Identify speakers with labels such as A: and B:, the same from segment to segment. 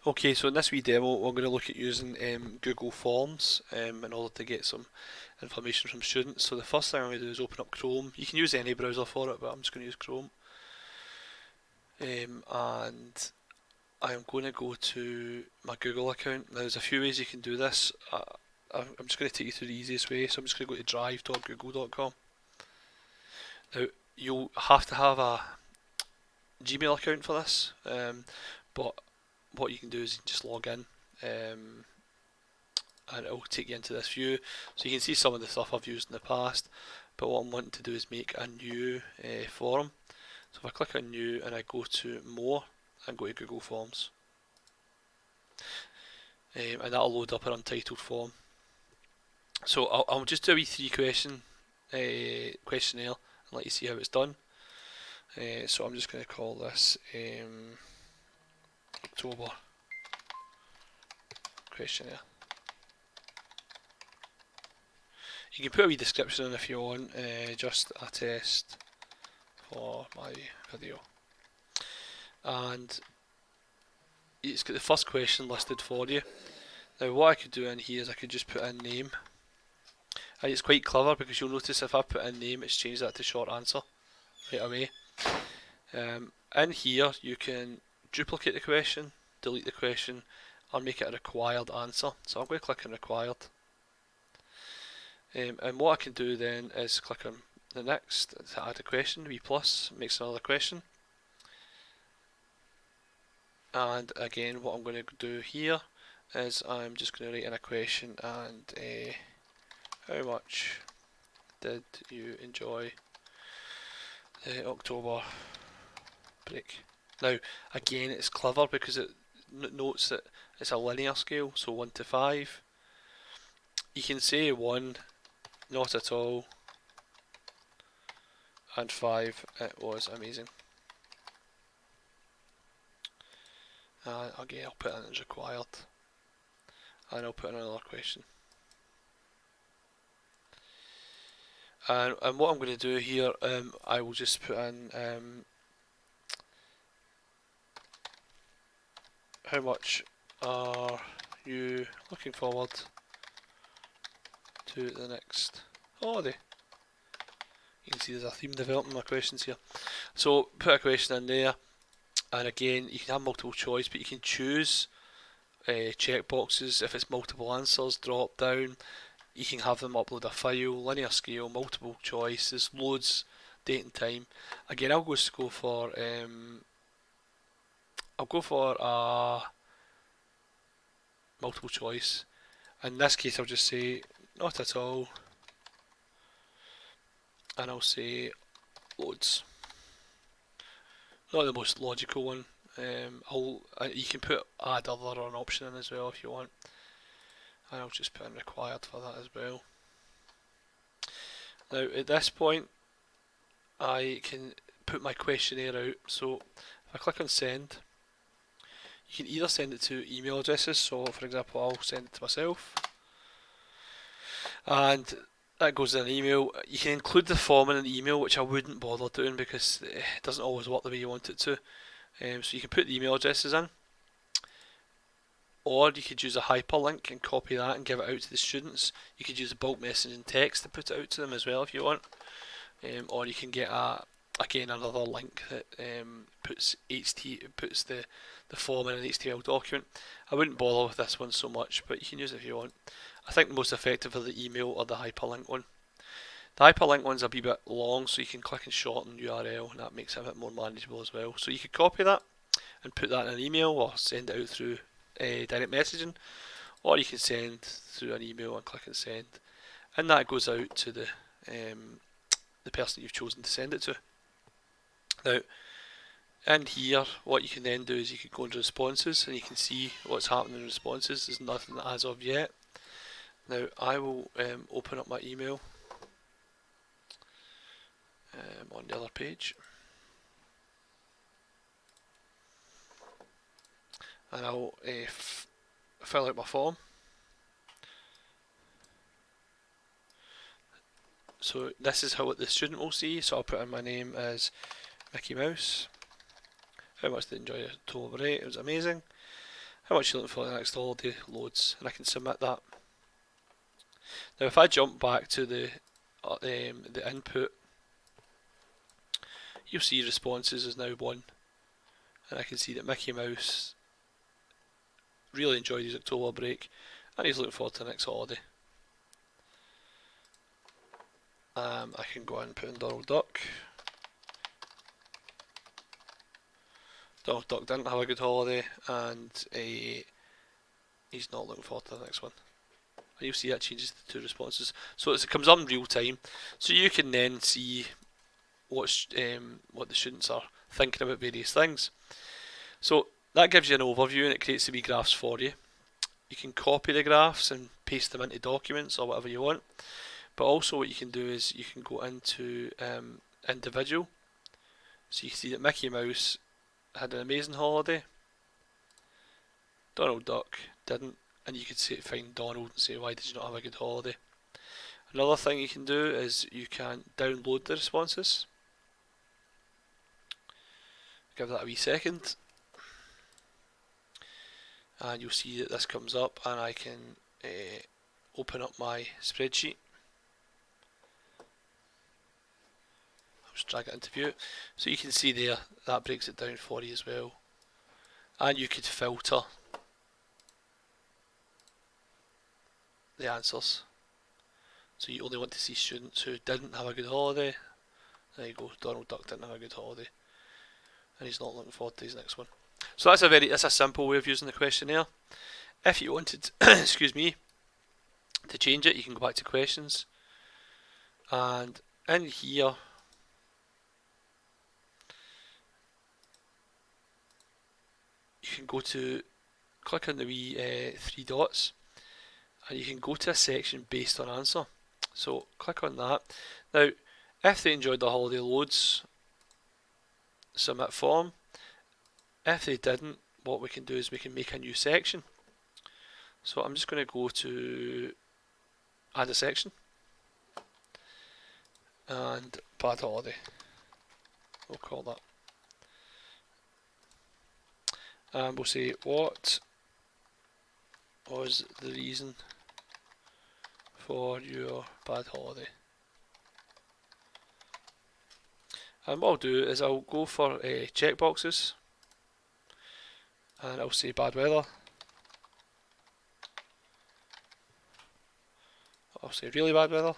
A: Okay, so in this wee demo, we're going to look at using Google Forms in order to get some information from students. So the first thing I'm going to do is open up Chrome. You can use any browser for it, but I'm just going to use Chrome. And I'm going to go to my Google account. Now, there's a few ways you can do this. I'm just going to take you through the easiest way. So I'm just going to go to drive.google.com. Now, you'll have to have a Gmail account for this, but what you can do is just log in. And it will take you into this view, so you can see some of the stuff I've used in the past, but what I'm wanting to do is make a new form. So if I click on new and I go to more and go to Google Forms, and that'll load up an untitled form. So I'll just do a wee 3 question questionnaire and let you see how it's done. So I'm just going to call this October questionnaire. You can put a wee description in if you want, just a test for my video. And it's got the first question listed for you. Now what I could do in here is I could just put in name. And it's quite clever because you'll notice if I put in name, it's changed that to short answer right away. In here you can duplicate the question, delete the question, or make it a required answer. So I'm going to click on required. And what I can do then is click on the next to add a question, V plus, makes another question. And again, what I'm going to do here is I'm just going to write in a question and how much did you enjoy the October break? Now, again, it's clever because it notes that it's a linear scale, so 1 to 5. You can say 1, not at all, and 5, it was amazing. And again, I'll put in as required, and I'll put in another question. And what I'm going to do here, I will just put in how much are you looking forward to the next holiday? You can see there's a theme developing my questions here. So put a question in there, and again you can have multiple choice, but you can choose checkboxes if it's multiple answers, drop down. You can have them upload a file, linear scale, multiple choice. There's loads, date and time. Again, I'll just go for a multiple choice. In this case, I'll just say not at all, and I'll say loads. Not the most logical one. You can put add other or an option in as well if you want, and I'll just put in required for that as well. Now at this point, I can put my questionnaire out. So if I click on send, you can either send it to email addresses. So for example, I'll send it to myself, and that goes in an email. You can include the form in an email, which I wouldn't bother doing because it doesn't always work the way you want it to. So you can put the email addresses in, or you could use a hyperlink and copy that and give it out to the students. You could use a bulk messaging text to put it out to them as well if you want, or you can get again another link that puts the form in an HTML document. I wouldn't bother with this one so much, but you can use it if you want. I think the most effective are the email or the hyperlink one. The hyperlink one's a wee bit long, so you can click and shorten URL, and that makes it a bit more manageable as well. So you could copy that and put that in an email or send it out through direct messaging, or you can send through an email and click and send, and that goes out to the person you've chosen to send it to. Now, in here, what you can then do is you can go into responses and you can see what's happening in responses. There's nothing as of yet. Now, I will open up my email on the other page, and I'll fill out my form. So this is how the student will see. So I'll put in my name as Mickey Mouse. How much did they enjoy the October break? It was amazing. how much you're looking for the next holiday loads, and I can submit that. Now if I jump back to the input, you'll see responses is now 1, and I can see that Mickey Mouse really enjoyed his October break and he's looking forward to the next holiday. I can go and put in Donald Duck. Donald Duck didn't have a good holiday and he's not looking forward to the next one. And you'll see that changes the 2 responses. So it comes up in real time, so you can then see what the students are thinking about various things. So that gives you an overview and it creates the wee graphs for you. You can copy the graphs and paste them into documents or whatever you want. But also what you can do is you can go into individual. So you can see that Mickey Mouse had an amazing holiday. Donald Duck didn't. And you could find Donald and say, why did you not have a good holiday? Another thing you can do is you can download the responses. Give that a wee second. And you'll see that this comes up and I can open up my spreadsheet. I'll just drag it into view. So you can see there, that breaks it down for you as well. And you could filter the answers. So you only want to see students who didn't have a good holiday. There you go, Donald Duck didn't have a good holiday. And he's not looking forward to his next one. So that's a simple way of using the questionnaire. If you wanted, excuse me, to change it, you can go back to questions, and in here you can go to click on the wee 3 dots, and you can go to a section based on answer. So click on that. Now, if they enjoyed the holiday loads, submit form. If they didn't, what we can do is we can make a new section. So I'm just going to go to add a section and bad holiday, we'll call that, and we'll say what was the reason for your bad holiday. And what I'll do is I'll go for checkboxes, and I'll say bad weather. I'll say really bad weather.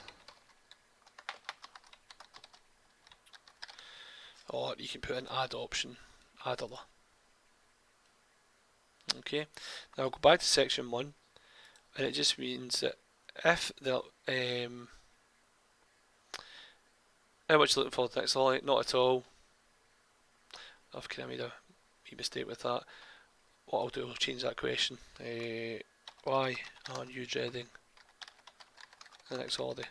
A: Or you can put an add option, add other. Okay, now I'll go back to section 1, and it just means that if the how much looking forward to the next holiday? Not at all. I've kind of made a wee mistake with that. What I'll do, I'll change that question. Why are you dreading the next holiday?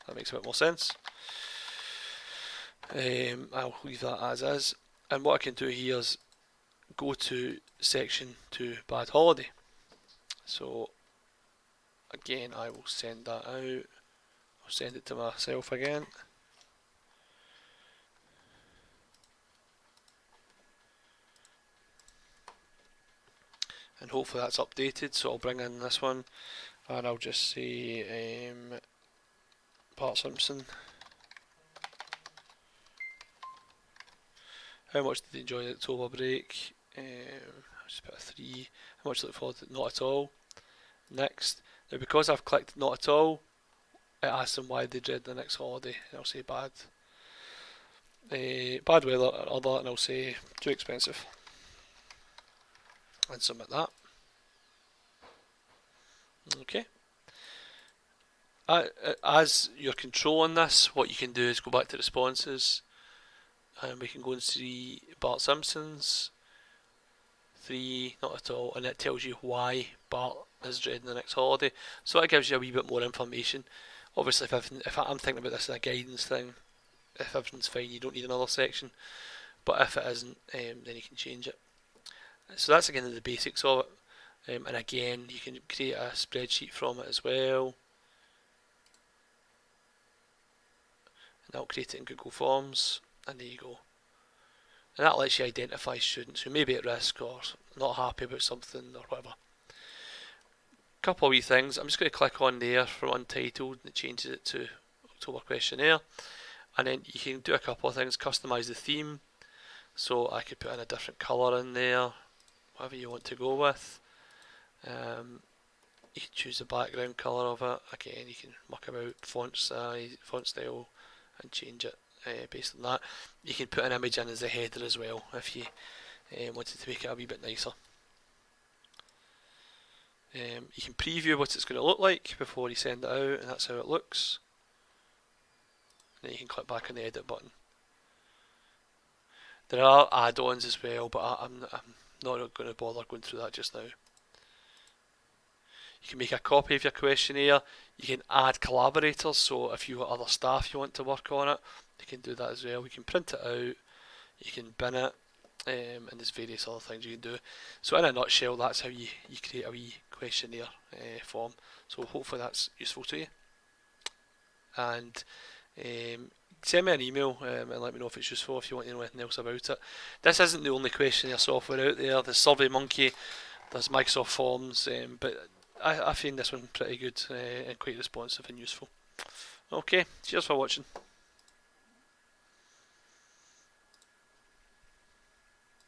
A: That makes a bit more sense. I'll leave that as is. And what I can do here is go to section 2, bad holiday. So again, I will send that out. I'll send it to myself again. And hopefully that's updated, so I'll bring in this one and I'll just say Bart Simpson. How much did they enjoy the October break? I'll just put a 3. How much look forward to? Not at all. Next. Now because I've clicked not at all, it asks them why they dread the next holiday, and I'll say bad. Bad weather or other, and I'll say too expensive. And submit that. Okay. As you're controlling this, what you can do is go back to responses, and we can go and see Bart Simpson's 3, not at all, and it tells you why Bart is dreading the next holiday. So that gives you a wee bit more information. Obviously, if I'm thinking about this as a guidance thing, if everything's fine, you don't need another section. But if it isn't, then you can change it. So that's again the basics of it. And again, you can create a spreadsheet from it as well. And that'll create it in Google Forms. And there you go. and that lets you identify students who may be at risk or not happy about something or whatever. Couple of wee things. I'm just going to click on there from Untitled and it changes it to October Questionnaire. And then you can do a couple of things. Customize the theme. So I could put in a different colour in there, whatever you want to go with. You can choose the background colour of it. Again, you can muck about font size, font style, and change it based on that. You can put an image in as the header as well if you wanted to make it a wee bit nicer. You can preview what it's going to look like before you send it out, and that's how it looks. And then you can click back on the edit button. There are add-ons as well, but I'm not going to bother going through that just now. You can make a copy of your questionnaire. You can add collaborators, so if you have other staff you want to work on it, you can do that as well. You can print it out, you can bin it, and there's various other things you can do. So in a nutshell, that's how you create a wee questionnaire form. So hopefully that's useful to you. And send me an email and let me know if it's useful, if you want to know anything else about it. This isn't the only questionnaire software out there. There's SurveyMonkey, there's Microsoft Forms, but I find this one pretty good and quite responsive and useful. Okay, cheers for watching.